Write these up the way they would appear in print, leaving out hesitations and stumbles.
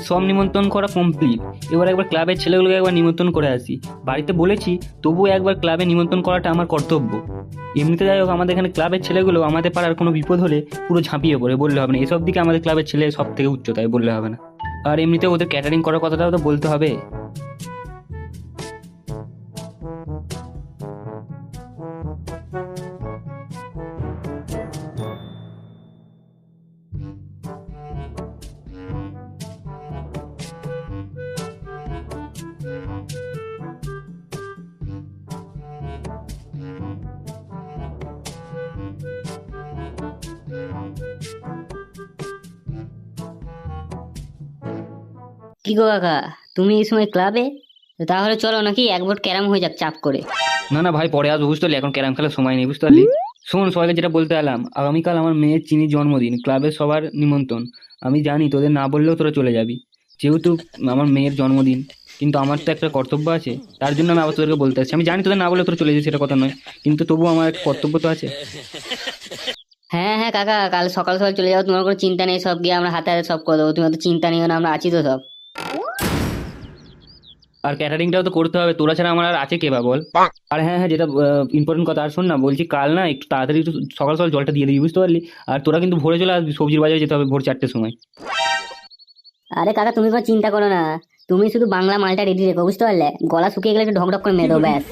সব নিমন্ত্রণ করা কমপ্লিট। এবার একবার ক্লাবের ছেলেগুলোকে একবার নিমন্ত্রণ করে আসি। বাড়িতে বলেছি, তবুও একবার ক্লাবে নিমন্ত্রণ করাটা আমার কর্তব্য। এমনিতে যাই হোক, আমাদের এখানে ক্লাবের ছেলেগুলো আমাদের পাড়ার কোনো বিপদ হলে পুরো ঝাঁপিয়ে পড়ে, বললে হবে না। এসব দিকে আমাদের ক্লাবের ছেলে সব থেকে উচ্চতায়, বললে হবে না। আর এমনিতে ওদের ক্যাটারিং করার কথাটাও তো বলতে হবে। কি গো কাকা, তুমি এই সময় ক্লাবে? তাহলে চলো নাকি এক বোর্ড ক্যারাম হয়ে যাক চাপ করে। না না ভাই, পরে আসবো, বুঝতে পারলি? এখন ক্যারাম খেলার সময় নেই, বুঝতে পারলি? শোন, সবাইকে যেটা বলতে এলাম, আগামীকাল আমার মেয়ের চিনির জন্মদিন, ক্লাবের সবার নিমন্ত্রণ। আমি জানি তোদের না বললেও তোরা চলে যাবি, যেহেতু আমার মেয়ের জন্মদিন। কিন্তু আমার তো একটা কর্তব্য আছে, তার জন্য আমি আবার তোদেরকে বলতে আসছি। আমি জানি তোদের না বলে তোরা চলে যাবি, সেটা কথা নয়, কিন্তু তবুও আমার একটা কর্তব্য তো আছে। হ্যাঁ হ্যাঁ কাকা, কাল সকাল সকাল চলে যাও, তোমার কোনো চিন্তা নেই, সব গিয়ে আমরা হাতে হাতে সব করে দেবো, তুমি অত চিন্তা নিও না, আমরা আছি তো সব। আর ক্যাটারিংটাও তো করতে হবে, তোরা ছাড়া আমার আর আছে কে বা বল। আর হ্যাঁ হ্যাঁ, যেটা ইম্পর্টেন্ট কথা, আর শোন না, বলছি কাল না একটু তাড়াতাড়ি একটু সকাল সকাল জলটা দিয়ে দিবি, বুঝতে পারলি? আর তোরা কিন্তু ভোরে চলে আসবি, সবজির বাজারে যেতে হবে ভোর 4টের সময়। আরে কাকা তুমি কোনো চিন্তা করো না, তুমি শুধু বাংলা মালটা রেডি রেখো, বুঝতে পারলে? গলা শুকিয়ে গেলে একটু ঢক ঢক করে মেরে দেবো, ব্যাস।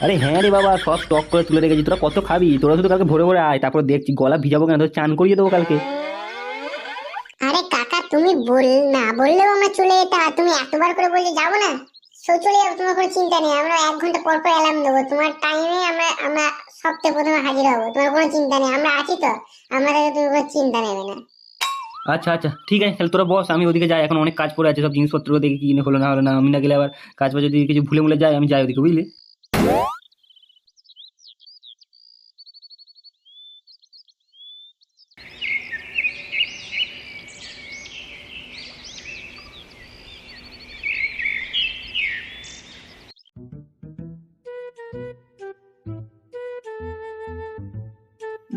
আরে হ্যাঁ রে বাবা, সব স্টক করে তুলে রেখেছি, তোরা কত খাবি? তোরা শুধু কালকে ভোরে ভোরে আয়, তারপর দেখছি গলা ভিজাবো কেন, তোর চান করিয়ে দেবো কালকে। আরে কাকা, তুমি না বললেও আমরা চলে যেতাম, আর তুমি এতবার করে বললে যাবো না। চলে যাবো, তোমার কোনো চিন্তা নেই। আমরা 1 ঘন্টা পর পর অ্যালার্ম দেবো, তোমার টাইমে আমরা আমরা সবচেয়ে প্রথমে হাজির হবো। তোমার কোনো চিন্তা নেই, আমরা আছি তো। আমাদের তুমি কোনো চিন্তা নেবে না। আচ্ছা আচ্ছা, ঠিক আছে, তাহলে তোরা বস, আমি ওদিকে যাই, এখন অনেক কাজ পড়ে আছে, সব জিনিসপত্র দেখে কি হলো না হলো না, আমি না গেলে আবার কাজ বাজ যদি কিছু ভুলে মুলে যাই, আমি যাই ওদিকে, বুঝলি?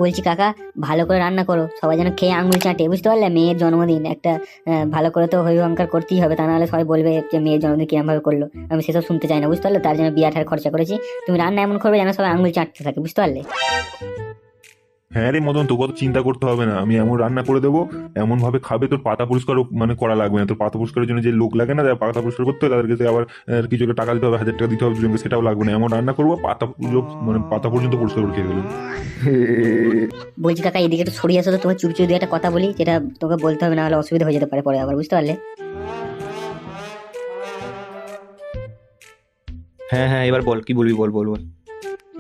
বলছি কাকা, ভালো করে রান্না করো, সবাই যেন খেয়ে আঙুল চাটে, বুঝতে পারলে? মেয়ের জন্মদিন একটা ভালো করে তো হই হুঙ্কার করতেই হবে, তা নাহলে সবাই বলবে যে মেয়ের জন্মদিন কিরম ভাবে করলো। আমি সেসব শুনতে চাই না, বুঝতে পারলে? তার জন্য বিরাট হারে খরচা করেছি। তুমি রান্না এমন করবে যেন সবাই আঙুল চাটতে থাকে, বুঝতে পারলে? হ্যাঁ রে মদন, তোকে অত চিন্তা করতে হবে না, আমি এমন রান্না করে দেবো, এমন ভাবে খাবে, তোর পাতা পরিষ্কারও মানে করা লাগবে না। তোর পাতা পরিষ্কারের জন্য যে লোক লাগে না, যারা পাতা পরিষ্কার করতে হয়, তাদেরকে সে আবার কিছু একটা টাকা দিতে হবে, 1,000 টাকা দিতে হবে দুজনকে, সেটাও লাগবে না। এমন রান্না করবো পাতা লোক মানে পাতা পর্যন্ত পরিষ্কার করে খেয়ে ফেলবে। বলছি কাকা, এদিকে একটু সরিয়ে আসো তো, তোমার চুপি চুপি একটা কথা বলি, যেটা তোকে বলতে হবে, না হলে অসুবিধা হয়ে যেতে পারে পরে আবার, বুঝতে পারলে? হ্যাঁ হ্যাঁ, এবার বল, কি বলবি, বল বল বল।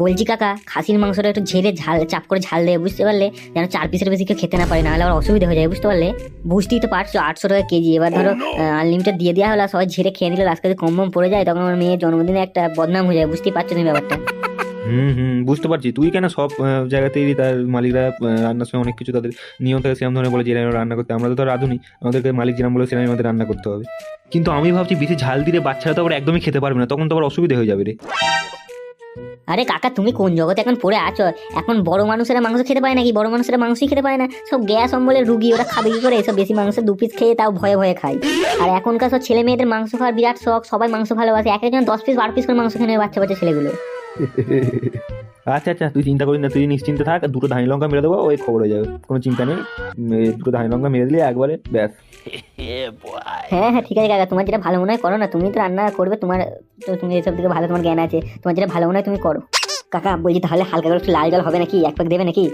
বলছি কাকা, খাসির মাংসটা একটু ঝেড়ে ঝাল চাপ করে ঝাল দেবে, বুঝতে পারলে? যেন 4 পিসের বেশি কেউ খেতে না পারে, না হলে আবার অসুবিধা হয়ে যায়, বুঝতে পারলে? বুঝতেই তো পারছো, 800 টাকা কেজি। এবার ধরো আনলিমিটেড দিয়ে দেওয়া হলো, আর সবাই ঝেড়ে খেয়ে নিলে, লাস্টে যদি কম কম পড়ে যায়, তখন আমার মেয়ের জন্মদিনে একটা বদনাম হয়ে যায়, বুঝতেই পারছো তুমি ব্যাপারটা? বুঝতে পারছি। তুই কেন সব জায়গাতেই তার মালিকরা রান্নার সময় অনেক কিছু তাদের নিয়ম থাকে, সেরকম ধরনের বলে যে এরকম রান্না করতে, আমরা তো ধর রাঁধুনি, আমাদেরকে মালিক যেরকম বলে সেরকম আমাদের রান্না করতে হবে। কিন্তু আমি ভাবছি বেশি ঝাল দিলে বাচ্চারা তো আবার একদমই খেতে পারবে না, তখন তো আবার অসুবিধা হয়ে যাবে রে। আরে কাকা, তুমি কোন জগতে এখন পড়ে আছো? এখন বড় মানুষেরা মাংস খেতে পায় নাকি? বড় মানুষেরা মাংসই খেতে পায় না, সব গ্যাস অম্বলের রুগী, ওরা খাবে কি করে? এসব বেশি মাংস 2 পিস খেয়ে তাও ভয়ে ভয়ে খায়। আর এখনকার সব ছেলে মেয়েদের মাংস খাওয়ার বিরাট শখ, সবাই মাংস ভালোবাসে, এক একজন 10 পিস 12 পিস করে মাংস খেয়ে নেয়, বাচ্চা বাচ্চা ছেলেগুলো। আচ্ছা আচ্ছা, তুই চিন্তা করিস না, তুই নিশ্চিন্তে থাক, দুটো ধানি লঙ্কা মেরে দেবো, ওই খবর হয়ে যাবে, কোনো চিন্তা নেই। দুটো ধানি লঙ্কা মেরে দিলে একবারে ব্যাস। হ্যাঁ হ্যাঁ ঠিক আছে কাকা, তোমার যেটা ভালো মনে হয় করো না, তুমি তো রান্না করবে, তোমার তো তুমি এসব দিকে ভালো, তোমার জ্ঞান আছে, তোমার যেটা ভালো মনে হয় তুমি করো। কাকা বলছি, তাহলে হালকা করে একটু লাল জল হবে নাকি? 1 প্যাক দেবে নাকি?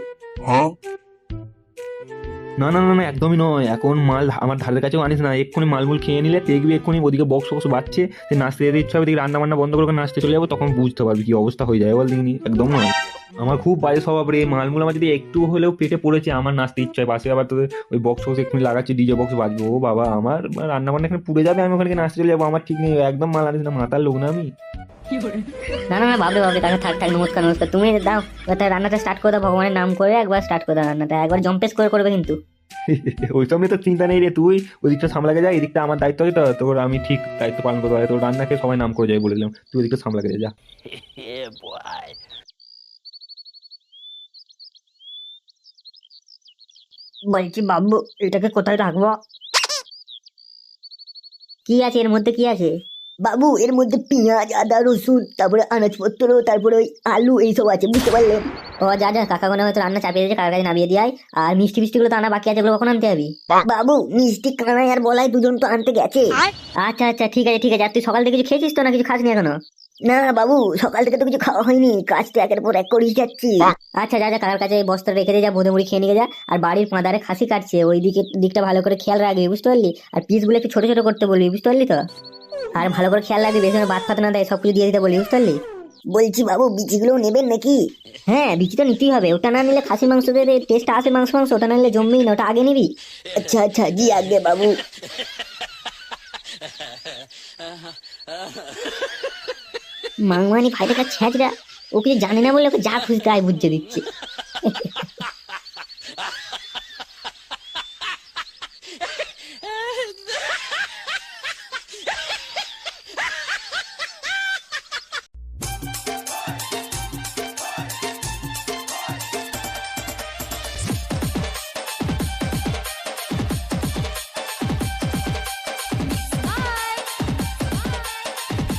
না না না না, একদমই নয়, এখন মাল আমার ধারের কাছেও আনিস না, এক্ষুনি মালমুল খেয়ে নিলে দেখবি এক্ষুনি ওদিকে বক্স ফক্স বাজছে, সে নাচতে যেতে ইচ্ছা হবে, দেখি রান্না বান্না বন্ধ করে নাচতে চলে যাবো, তখন বুঝতে পারবি কি অবস্থা হয়ে যায়, বল দেখিনি? একদম নয়, আমার খুব বাজে স্বভাব রে। মালমুল আমার যদি একটু হলেও পেটে পড়েছে, আমার নাচতে ইচ্ছা হয়, পাশে আবার তোদের ওই বক্স ফক্স এক্ষুনি লাগাচ্ছি, ডিজে বক্স বাজবো, ও বাবা, আমার রান্না বান্না এখানে পুড়ে যাবে, আমি ওখানে গিয়ে নাচতে চলে যাবো, আমার ঠিক নেই, একদম মাল আনিস না, মাতার লোক না আমি। না না না, ভাববে ভাববে কাকা, থাক থাক, নমস্কার নমস্কার, তুমি দাও এবার রান্নাটা স্টার্ট করে দাও, ভগবানের নাম করে একবার স্টার্ট করে দাও রান্নাটা, একবার জম্পেস করে করবে কিন্তু। ওইসব নিয়ে তো চিন্তা নেই রে, তুই ওদিকটা সামলাকে যা, এদিকটা আমার দায়িত্ব আছে তো, তোর আমি ঠিক দায়িত্ব পালন করতে পারি, তোর রান্নাকে সবাই নাম করে যাবে বলে দিলাম, তুই ওদিকটা সামলাকে যা। বলছি বাবু, এটাকে কোথায় রাখবো? কি আছে এর মধ্যে, কি আছে? বাবু এর মধ্যে পেঁয়াজ, আদা, রসুন, তারপরে আনাজপত্র, তারপরে ওই আলু, এইসব আছে, বুঝতে পারলেন? ও যা যা, কাকা কোনো হয়তো রান্না চাপিয়ে দিয়েছে, কাকার কাছে নামিয়ে দিয়ে আয়। আর মিষ্টি ফিষ্টিগুলো তো আনা বাকি আছে, এগুলো কখন আনতে যাবি? বাবু মিষ্টি, কানাই আর বলাই দুজন তো আনতে গেছে। আচ্ছা আচ্ছা, ঠিক আছে ঠিক আছে। আর তুই সকাল থেকে কিছু খেয়েছিস তো, না কিছু খাসনি এখনো? না বাবু, সকাল থেকে তো কিছু খাওয়া হয়নি, কাজ তো একের পর এক করেই যাচ্ছি। আচ্ছা যা যা, কাকার কাছে এই বস্তা রেখে দিয়ে যা, বোঁদে মুড়ি খেয়ে নিয়ে যা। আর বাড়ির পাঁদারে খাসি কাটছে, ওই দিকটা ভালো করে খেয়াল রাখবি, বুঝতে পারলি? আর পিসগুলো একটু ছোট ছোট করতে বলবি, বুঝতে পারলি তো? আর ভালো করে খেয়াল রাখবি, বেশি ভাত ফাত না দেয়, সব কিছু দিয়ে দিতে বলবি, বুঝতে পারলি? বলছি বাবু, বিচিগুলো নেবেন নাকি? হ্যাঁ, বিচি তো নিতেই হবে, ওটা না নিলে খাসি মাংস দিয়ে টেস্ট আসে, মাংস ওটা না নিলে জমবেই না, ওটা আগে নিবি। আচ্ছা আচ্ছা, জি আগে বাবু। মাংমানি ফাইটাকার ছ্যাঁচড়া, ও কিছু জানে না বলে ওকে যা খুশি তাই বুঝিয়ে দিচ্ছে।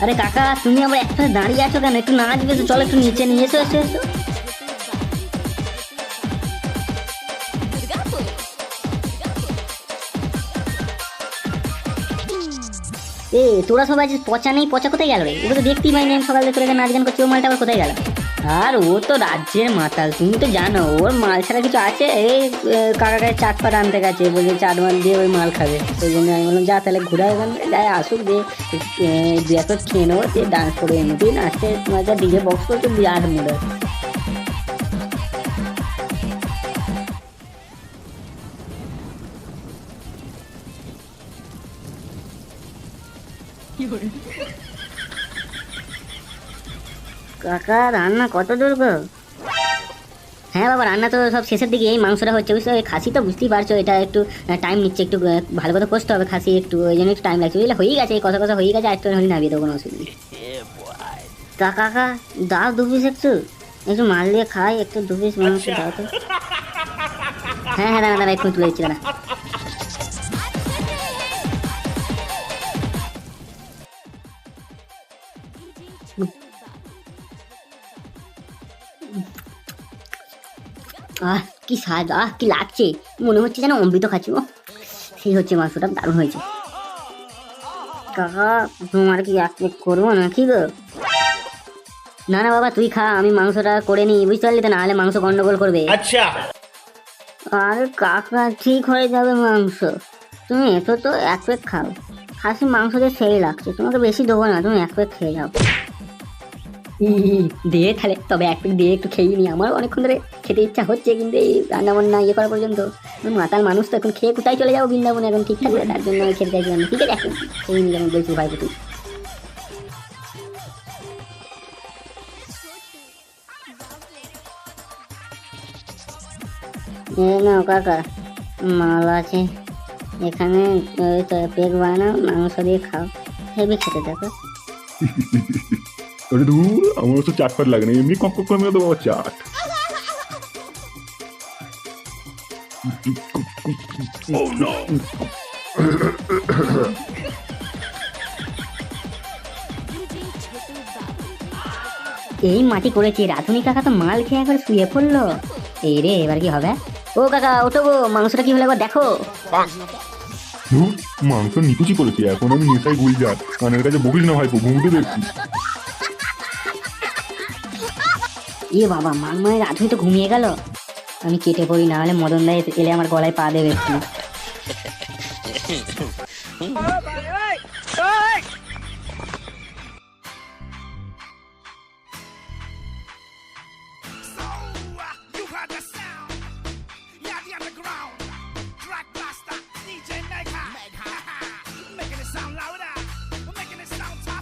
আরে কাকা, তুমি আবার একটা দাঁড়িয়ে আছো কেন? একটু নাচবে তো, চলো একটু নিচে নিয়ে এসো, এসো এসো। এ তোরা সবাই যে পচা নেই, পচা কোথায় গেল রে? ওকে তো দেখতেই পাইনি আমি সকাল থেকে, তোর এখানে নাচ গান করছি, ও মালটা আবার কোথায় গেল? আর ও তো রাজ্যের মাতাল, তুমি তো জানো ওর মাল ছাড়া কিছু আছে? এই কাকা কাছে চাট পাট আনতে গেছে, বলছে চাট মাল দিয়ে ওই মাল খাবে। সেই জন্য আমি বললাম যা তাহলে ঘুরে এখান থেকে যাই, আসুক দিয়ে দু একটা খেয়ে নেবো, দিয়ে ডান্স করে এমনিতেই নাচতে, তোমার যা ডিজে বক্স করছে বিরাট মুড়ে। কাকা রান্না কত দূর গো? হ্যাঁ বাবা, রান্না তো সব শেষের দিকে, এই মাংসটা হচ্ছে, বুঝতে? খাসি তো বুঝতেই পারছো, এটা একটু টাইম নিচ্ছে, একটু ভালো করে কষতে হবে খাসি, একটু ওই জন্য একটু টাইম লাগছে, বুঝলে? হয়ে গেছে, এই কথা কথা হয়ে গেছে, আজকে হলে নামিয়ে দেবো, কোনো অসুবিধা নেই। তা কাকা দাও 2 পিস, একটু একটু মাল দিয়ে খাই, একটু 2 পিস মাংস দাও তো। হ্যাঁ হ্যাঁ, দাঁড়া দাঁড়া, একটু তুলে দিচ্ছি, দাঁড়া। আহ কি স্বাদ, আহ কি লাগছে, মনে হচ্ছে যেন অমৃত খাচ্ছি। ও সেই হচ্ছে, মাংসটা দারুণ হয়েছে। কাকা তোমার কি এক প্লেট করবো নাকি গো? না না বাবা, তুই খা, আমি মাংসটা করে নিই, বুঝতে পারলি তো, না হলে মাংস গন্ডগোল করবে। আচ্ছা আরে কাকা, ঠিক হয়ে যাবে মাংস, তুমি এসো তো, 1 প্লেট খাও, খাসি মাংস দিয়ে সেই লাগছে, তোমাকে বেশি দেবো না, তুমি 1 প্লেট খেয়ে যাও। দিয়ে তাহলে তবে 1 প্লেট দিয়ে একটু খেয়ে নি, আমার অনেকক্ষণ ধরে খেতে ইচ্ছা হচ্ছে, কিন্তু এই রান্না বান্না করা পর্যন্ত মাতাল মানুষ তো, এখন খেয়ে কোথায় চলে যাবো বৃন্দাবনে, এখন ঠিক থাকবে, তার জন্য আমি খেতে চাইছিলাম। ঠিক আছে, এখন খেয়ে নি, যেমন বলছি ভাই তুই। না কাকা, মাল আছে এখানে, পেক বানাও, মাংস দিয়ে খাও, হেভি খেতে দেখো। আরে ধুর, আমার তো চাট ফাট লাগে না, এমনি কক কক করে দেবো চাট। এই মাটি করেছি, রাধুনি কাকা তো মাল খেয়ে একবার শুয়ে পড়লো। এই রে, এবার কি হবে? ও কাকা ওঠো গো, মাংসটা কি হলো একবার দেখো। ধুর, মাংস নিকুচি করেছি, এখন আমি নেশায় গুল যা, কানের কাছে বকিস না ভাইপো, ঘুমতে দেখছি। ইয়ে বাবা, মাংমায়ের রাধুনি তো ঘুমিয়ে গেল, আমি কেটে পড়ি, না হলে মদন দাই এলে আমার গলায় পা দেবে একটু।